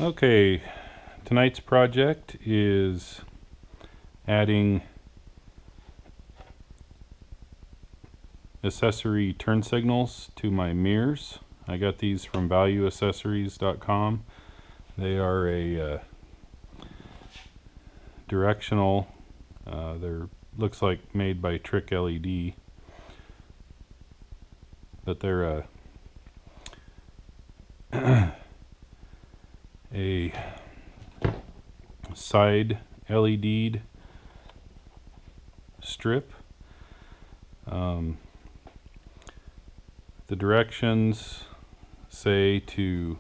Okay, tonight's project is adding accessory turn signals to my mirrors. I got these from valueaccessories.com. They are a directional, they're looks like made by Trick LED, but they're a side LED'd strip. The directions say to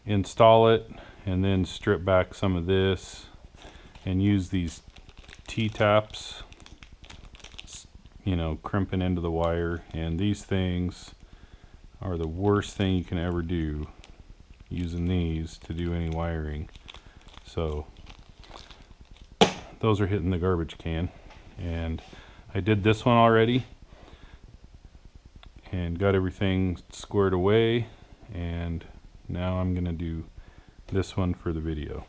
install it and then strip back some of this and use these T-taps, crimping into the wire, and these things are the worst thing you can ever do, using these to do any wiring. So those are hitting the garbage can, and I did this one already and got everything squared away, and now I'm gonna do this one for the video.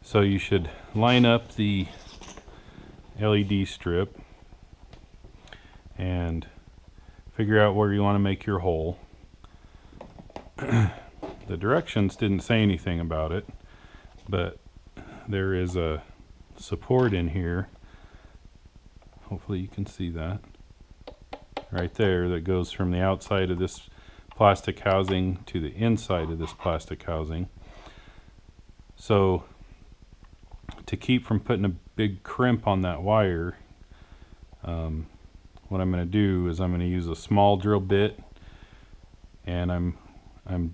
So you should line up the LED strip and figure out where you want to make your hole. The directions didn't say anything about it, but there is a support in here, hopefully you can see that right there, that goes from the outside of this plastic housing to the inside of this plastic housing. So to keep from putting a big crimp on that wire, what I'm going to do is I'm going to use a small drill bit, and I'm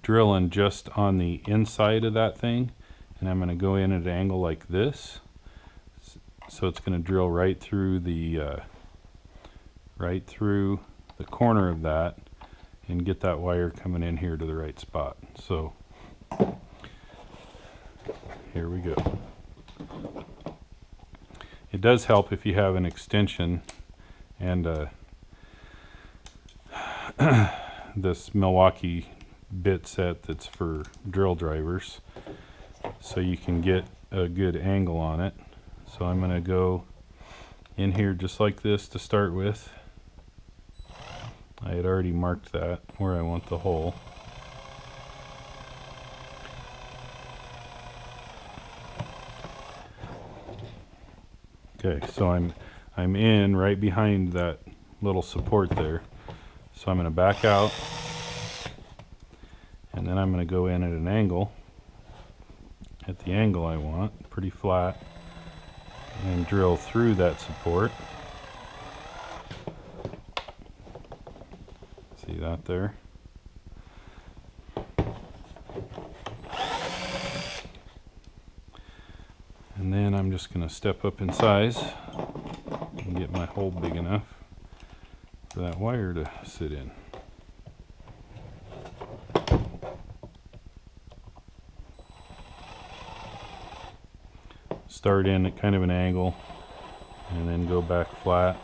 drilling just on the inside of that thing, and I'm going to go in at an angle like this, so it's going to drill right through the corner of that and get that wire coming in here to the right spot. So here we go. It does help if you have an extension and this Milwaukee bit set that's for drill drivers, so you can get a good angle on it. So I'm going to go in here just like this to start with. I had already marked that where I want the hole. Okay, so I'm in right behind that little support there. So I'm going to back out, and then I'm going to go in at an angle, at the angle I want, pretty flat, and drill through that support. See that there? And then I'm just going to step up in size and get my hole big enough for that wire to sit in. Start in at kind of an angle and then go back flat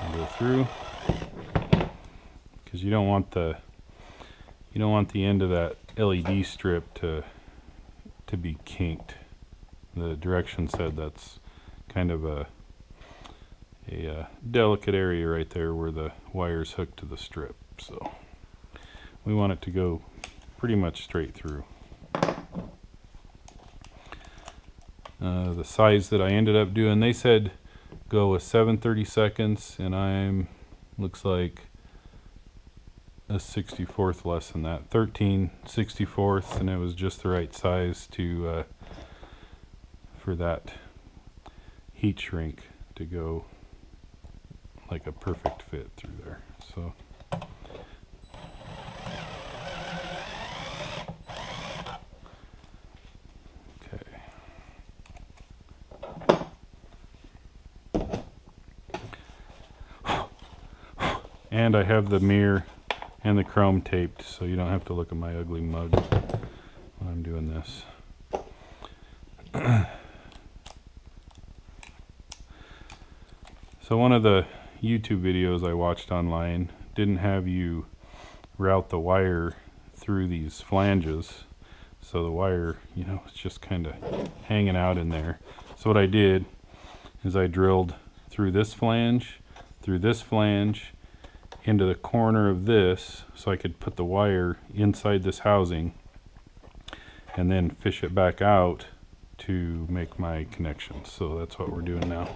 and go through, because you don't want the end of that LED strip to be kinked. The direction said that's kind of a delicate area right there where the wire's hooked to the strip, so we want it to go pretty much straight through. The size that I ended up doing, they said go with 7/32, and I'm looks like a 64th less than that, 13/64, and it was just the right size to for that heat shrink to go like a perfect fit through there. So and I have the mirror and the chrome taped, so you don't have to look at my ugly mug when I'm doing this. So one of the YouTube videos I watched online didn't have you route the wire through these flanges, so the wire, you know, it's just kind of hanging out in there. So what I did is I drilled through this flange, into the corner of this, so I could put the wire inside this housing and then fish it back out to make my connections. So that's what we're doing now.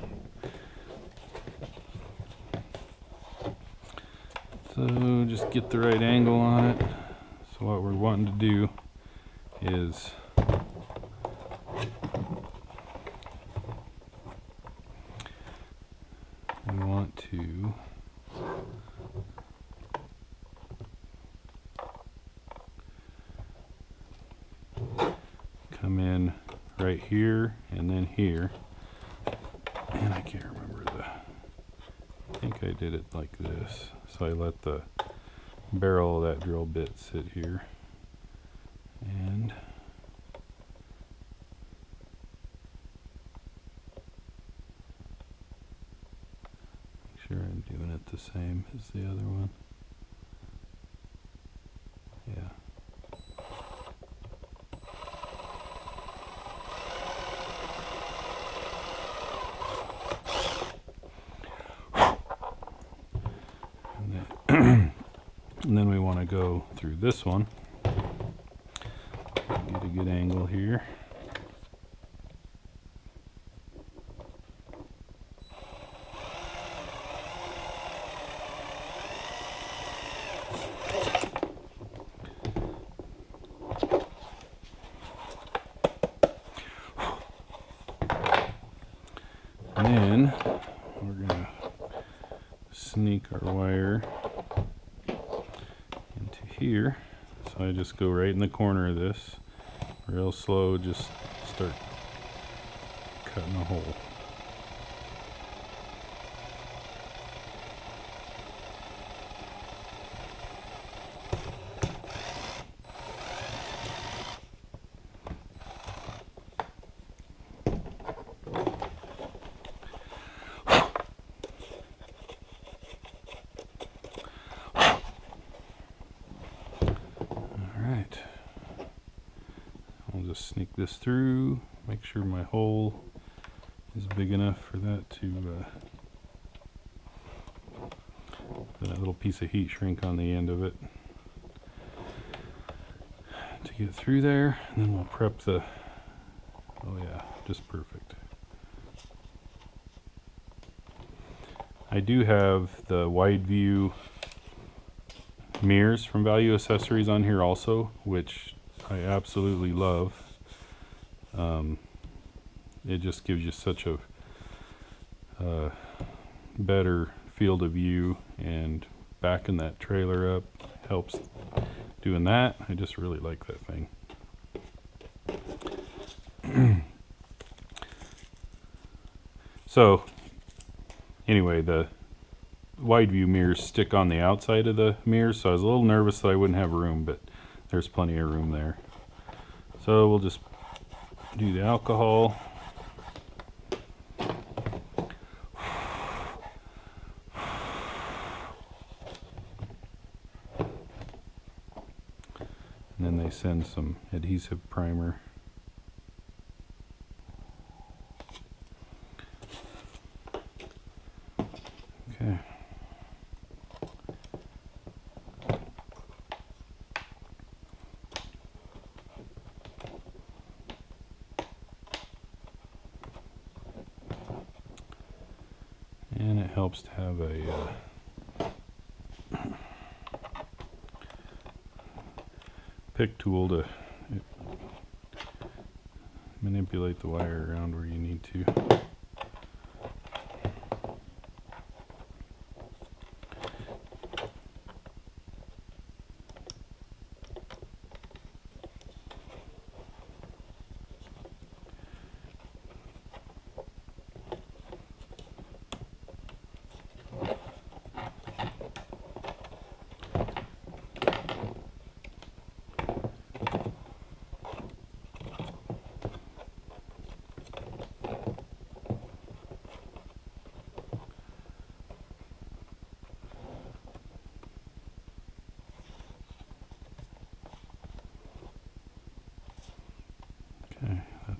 So just get the right angle on it. So what we're wanting to do is we want to come in right here and then here, and I can't remember I think I did it like this. So I let the barrel of that drill bit sit here, and make sure I'm doing it the same as the other one. Yeah. And then we want to go through this one, get a good angle here. And then we're going to sneak our wire here. So I just go right in the corner of this, real slow, just start cutting a hole. Sneak this through, make sure my hole is big enough for that for that little piece of heat shrink on the end of it to get through there, and then we'll prep the, oh yeah, just perfect. I do have the wide view mirrors from Value Accessories on here also, which I absolutely love. It just gives you such a better field of view, and backing that trailer up helps doing that. I just really like that thing. So anyway, the wide view mirrors stick on the outside of the mirrors, so I was a little nervous that I wouldn't have room, but there's plenty of room there. So we'll just do the alcohol. And then they send some adhesive primer. Okay. And it helps to have a pick tool to manipulate the wire around where you need to.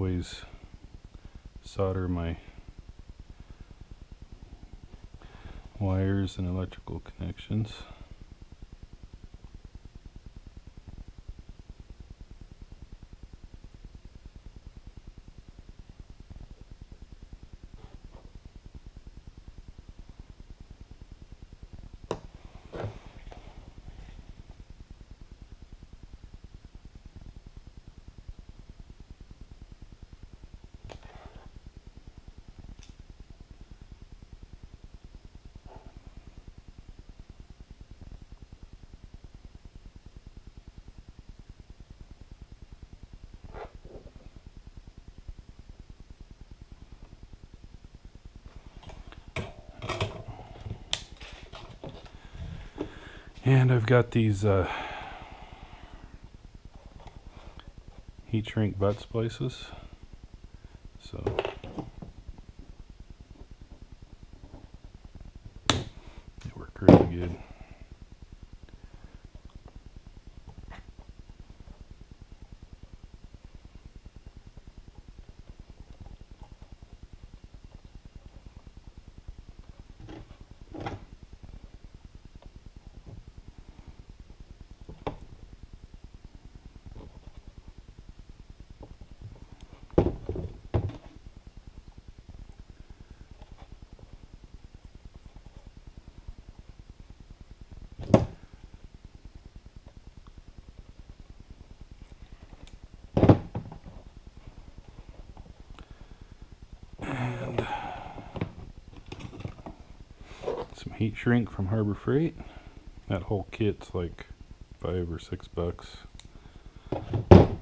always solder my wires and electrical connections. And I've got these heat shrink butt splices, so they work really good. Some heat shrink from Harbor Freight. That whole kit's like $5 or $6.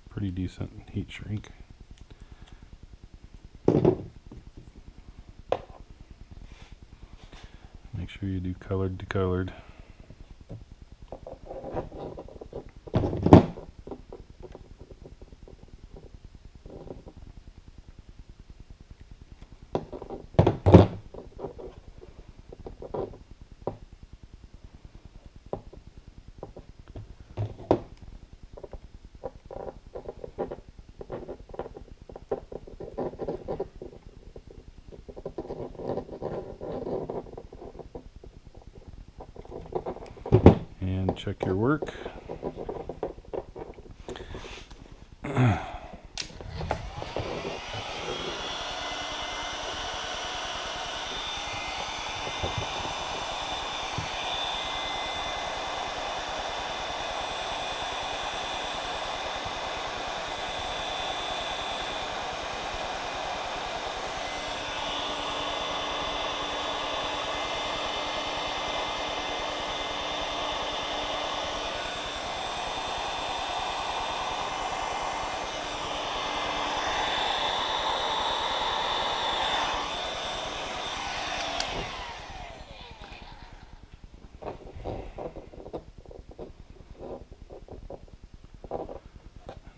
Pretty decent heat shrink. Make sure you do colored to colored. And check your work.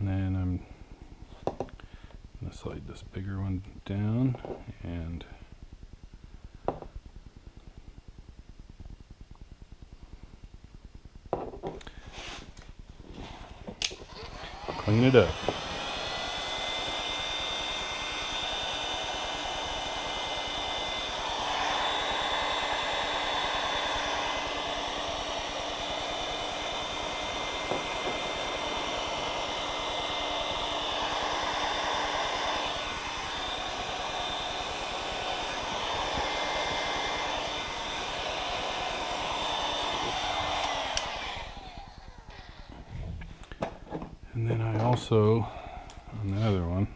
And then I'm going to slide this bigger one down and clean it up. And then I also, on the other one,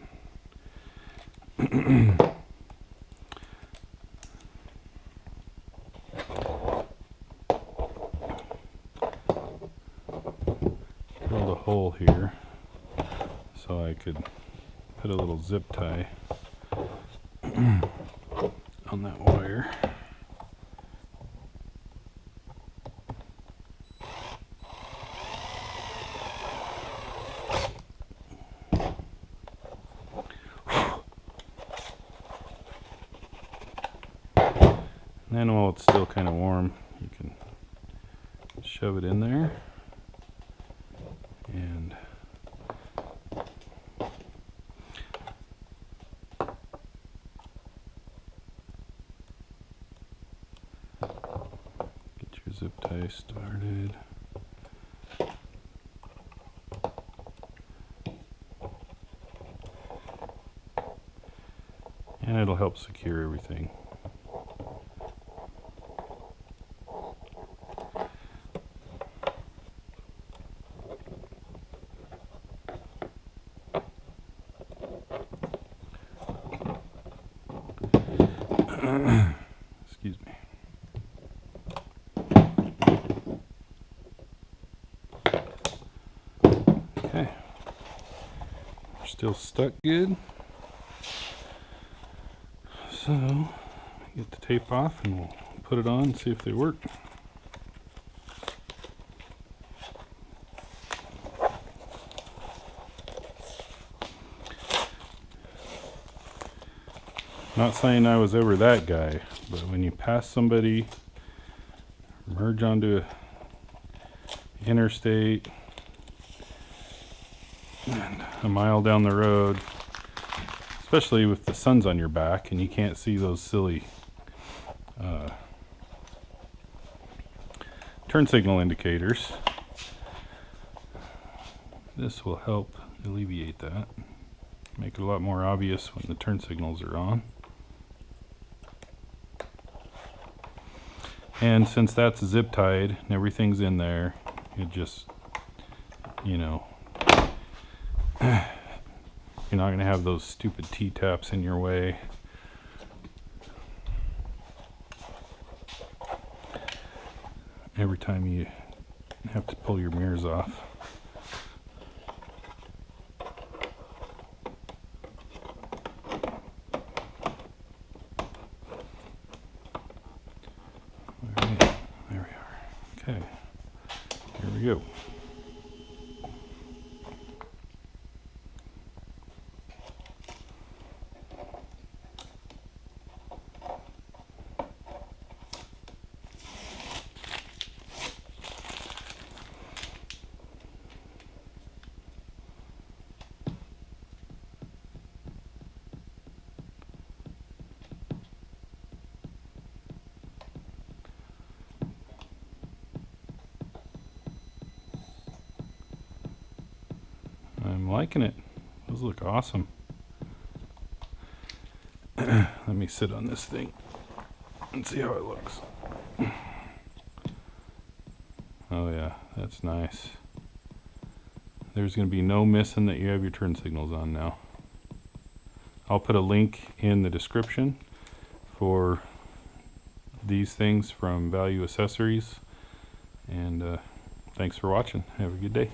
drilled a hole here so I could put a little zip tie on that wire. And then while it's still kind of warm, you can shove it in there and zip tie started. And it'll help secure everything. Excuse me. Okay. They're still stuck good. So, get the tape off and we'll put it on and see if they work. Not saying I was ever that guy, but when you pass somebody, merge onto a interstate, and a mile down the road, especially with the sun's on your back and you can't see those silly turn signal indicators, this will help alleviate that, make it a lot more obvious when the turn signals are on. And since that's zip tied and everything's in there, it just, you know, you're not going to have those stupid T-taps in your way. Every time you have to pull your mirrors off. Alright, there we are. Okay, here we go. I'm liking it. Those look awesome. Let me sit on this thing and see how it looks. Oh yeah, that's nice. There's going to be no missing that you have your turn signals on now. I'll put a link in the description for these things from Value Accessories. And thanks for watching. Have a good day.